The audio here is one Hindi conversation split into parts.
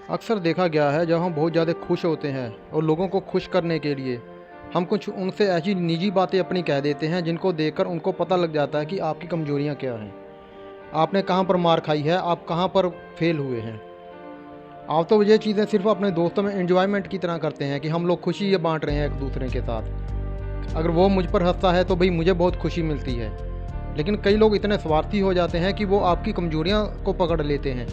अक्सर देखा गया है जब हम बहुत ज़्यादा खुश होते हैं और लोगों को खुश करने के लिए हम कुछ उनसे ऐसी निजी बातें अपनी कह देते हैं जिनको देखकर उनको पता लग जाता है कि आपकी कमजोरियां क्या हैं, आपने कहां पर मार खाई है, आप कहां पर फेल हुए हैं। आप तो ये चीज़ें सिर्फ अपने दोस्तों में एंजॉयमेंट की तरह करते हैं कि हम लोग खुशी ये बांट रहे हैं एक दूसरे के साथ। अगर वो मुझ पर हंसता है तो भाई मुझे बहुत खुशी मिलती है। लेकिन कई लोग इतने स्वार्थी हो जाते हैं कि वो आपकी कमजोरियां को पकड़ लेते हैं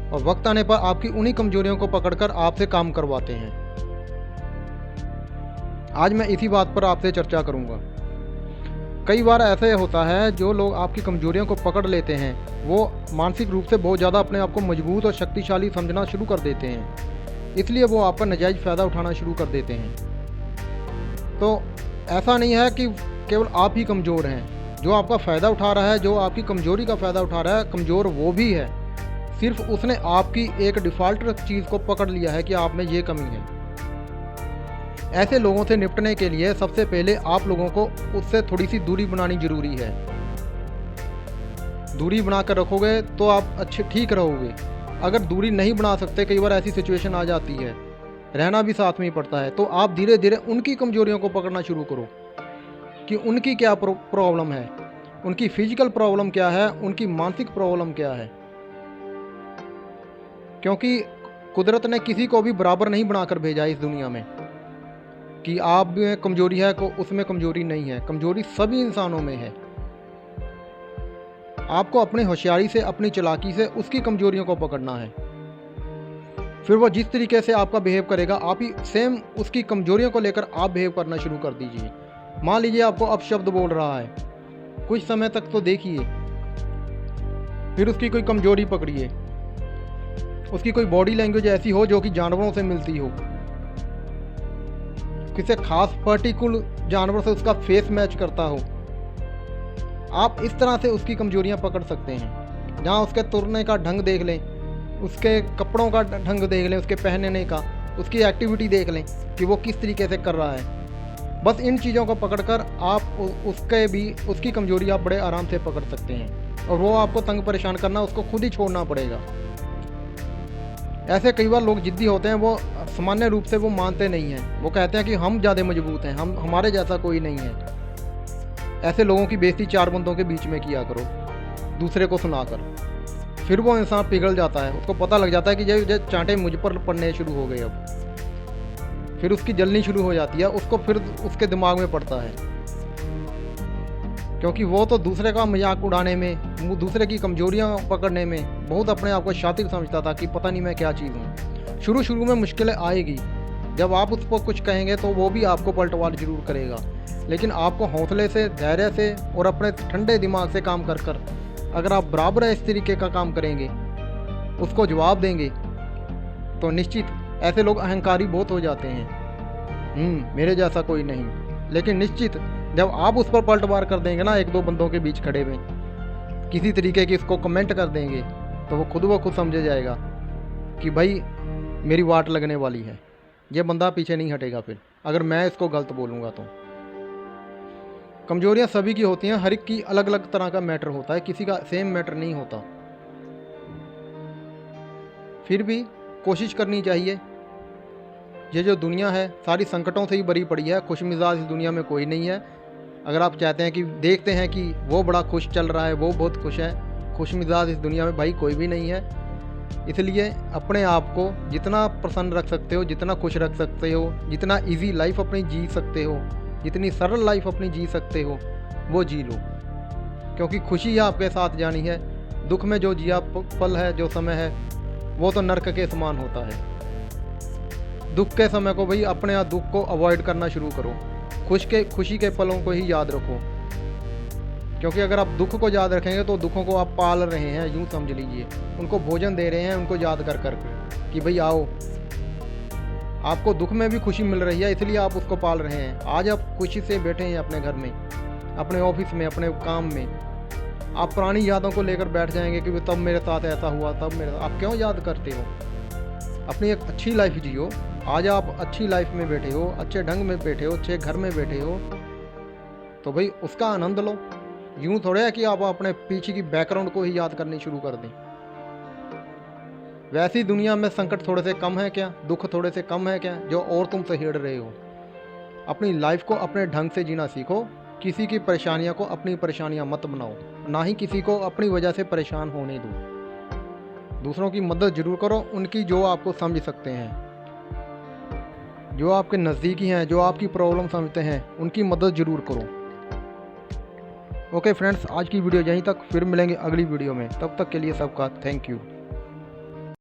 और वक्त आने पर आपकी उन्हीं कमजोरियों को पकड़कर आपसे काम करवाते हैं। आज मैं इसी बात पर आपसे चर्चा करूंगा। कई बार ऐसे होता है जो लोग आपकी कमजोरियों को पकड़ लेते हैं वो मानसिक रूप से बहुत ज़्यादा अपने आप को मजबूत और शक्तिशाली समझना शुरू कर देते हैं, इसलिए वो आपका नाजायज़ फ़ायदा उठाना शुरू कर देते हैं। तो ऐसा नहीं है कि केवल आप ही कमज़ोर हैं। जो आपका फ़ायदा उठा रहा है, जो आपकी कमज़ोरी का फ़ायदा उठा रहा है, कमज़ोर वो भी है। सिर्फ उसने आपकी एक डिफ़ॉल्ट चीज़ को पकड़ लिया है कि आप में ये कमी है। ऐसे लोगों से निपटने के लिए सबसे पहले आप लोगों को उससे थोड़ी सी दूरी बनानी ज़रूरी है। दूरी बनाकर रखोगे तो आप अच्छे ठीक रहोगे। अगर दूरी नहीं बना सकते, कई बार ऐसी सिचुएशन आ जाती है, रहना भी साथ में ही पड़ता है, तो आप धीरे धीरे उनकी कमजोरियों को पकड़ना शुरू करो कि उनकी क्या प्रॉब्लम है, उनकी फिजिकल प्रॉब्लम क्या है, उनकी मानसिक प्रॉब्लम क्या है। क्योंकि कुदरत ने किसी को भी बराबर नहीं बनाकर भेजा इस दुनिया में कि आप में कमजोरी है को उसमें कमजोरी नहीं है। कमजोरी सभी इंसानों में है। आपको अपनी होशियारी से, अपनी चालाकी से उसकी कमजोरियों को पकड़ना है। फिर वो जिस तरीके से आपका बिहेव करेगा, आप ही सेम उसकी कमजोरियों को लेकर आप बिहेव करना शुरू कर दीजिए। मान लीजिए आपको अपशब्द बोल रहा है, कुछ समय तक तो देखिए, फिर उसकी कोई कमजोरी पकड़िए। उसकी कोई बॉडी लैंग्वेज ऐसी हो जो कि जानवरों से मिलती हो, किसी खास पर्टिकुलर जानवर से उसका फेस मैच करता हो। आप इस तरह से उसकी कमजोरियां पकड़ सकते हैं। जहाँ उसके तुरने का ढंग देख लें, उसके कपड़ों का ढंग देख लें, उसके पहनने का, उसकी एक्टिविटी देख लें कि वो किस तरीके से कर रहा है। बस इन चीज़ों को पकड़कर आप उसकी कमजोरी आप बड़े आराम से पकड़ सकते हैं और वो आपको तंग परेशान करना, उसको खुद ही छोड़ना पड़ेगा। ऐसे कई बार लोग जिद्दी होते हैं, वो सामान्य रूप से वो मानते नहीं हैं। वो कहते हैं कि हम ज़्यादा मजबूत हैं, हमारे जैसा कोई नहीं है। ऐसे लोगों की बेइज्जती चार बंदों के बीच में किया करो, दूसरे को सुनाकर। फिर वो इंसान पिघल जाता है, उसको पता लग जाता है कि ये चांटे मुझ पर पड़ने शुरू हो गए। अब फिर उसकी जलनी शुरू हो जाती है, उसको फिर उसके दिमाग में पड़ता है, क्योंकि वो तो दूसरे का मजाक उड़ाने में, दूसरे की कमजोरियां पकड़ने में बहुत अपने आप को शातिर समझता था कि पता नहीं मैं क्या चीज़ हूँ। शुरू में मुश्किलें आएगी, जब आप उस पर कुछ कहेंगे तो वो भी आपको पलटवार जरूर करेगा। लेकिन आपको हौसले से, धैर्य से और अपने ठंडे दिमाग से काम कर अगर आप बराबर इस तरीके का काम करेंगे, उसको जवाब देंगे, तो निश्चित ऐसे लोग अहंकारी बहुत हो जाते हैं, मेरे जैसा कोई नहीं। लेकिन निश्चित जब आप उस पर पलटवार कर देंगे ना, एक दो बंदों के बीच खड़े में किसी तरीके की इसको कमेंट कर देंगे, तो वो खुद समझ जाएगा कि भाई मेरी वाट लगने वाली है। ये बंदा पीछे नहीं हटेगा फिर अगर मैं इसको गलत बोलूँगा तो। कमजोरियां सभी की होती हैं, हर एक की अलग अलग तरह का मैटर होता है, किसी का सेम मैटर नहीं होता। फिर भी कोशिश करनी चाहिए। ये जो दुनिया है सारी संकटों से ही भरी पड़ी है, खुश मिजाज इस दुनिया में कोई नहीं है। अगर आप चाहते हैं कि देखते हैं कि वो बड़ा खुश चल रहा है, वो बहुत खुश है, खुश मिजाज इस दुनिया में भाई कोई भी नहीं है। इसलिए अपने आप को जितना प्रसन्न रख सकते हो, जितना खुश रख सकते हो, जितना इजी लाइफ अपनी जी सकते हो, जितनी सरल लाइफ अपनी जी सकते हो, वो जी लो। क्योंकि खुशी ही आपके साथ जानी है। दुख में जो जिया पल है, जो समय है, वो तो नर्क के समान होता है। दुख के समय को भाई अपने आप दुख को अवॉइड करना शुरू करो, खुशी के पलों को ही याद रखो। क्योंकि अगर आप दुख को याद रखेंगे तो दुखों को आप पाल रहे हैं, यूँ समझ लीजिए, उनको भोजन दे रहे हैं, उनको याद कर कि भाई आओ। आपको दुख में भी खुशी मिल रही है, इसलिए आप उसको पाल रहे हैं। आज आप खुशी से बैठे हैं अपने घर में, अपने ऑफिस में, अपने काम में। आप पुरानी यादों को लेकर बैठ जाएंगे कि तब मेरे साथ ऐसा हुआ, तब मेरे। आप क्यों याद करते हो? अपनी एक अच्छी लाइफ जियो। आज आप अच्छी लाइफ में बैठे हो, अच्छे ढंग में बैठे हो, अच्छे घर में बैठे हो, तो भाई उसका आनंद लो। यूँ थोड़े है कि आप अपने पीछे की बैकग्राउंड को ही याद करनी शुरू कर दें। वैसी दुनिया में संकट थोड़े से कम है क्या, दुख थोड़े से कम है क्या जो और तुम सहेड़ रहे हो। अपनी लाइफ को अपने ढंग से जीना सीखो। किसी की परेशानियों को अपनी परेशानियां मत बनाओ, ना ही किसी को अपनी वजह से परेशान होने दो। दूसरों की मदद जरूर करो, उनकी जो आपको समझ सकते हैं, जो आपके नज़दीकी हैं, जो आपकी प्रॉब्लम समझते हैं, उनकी मदद जरूर करो। ओके फ्रेंड्स, आज की वीडियो यहीं तक, फिर मिलेंगे अगली वीडियो में। तब तक के लिए सबका थैंक यू।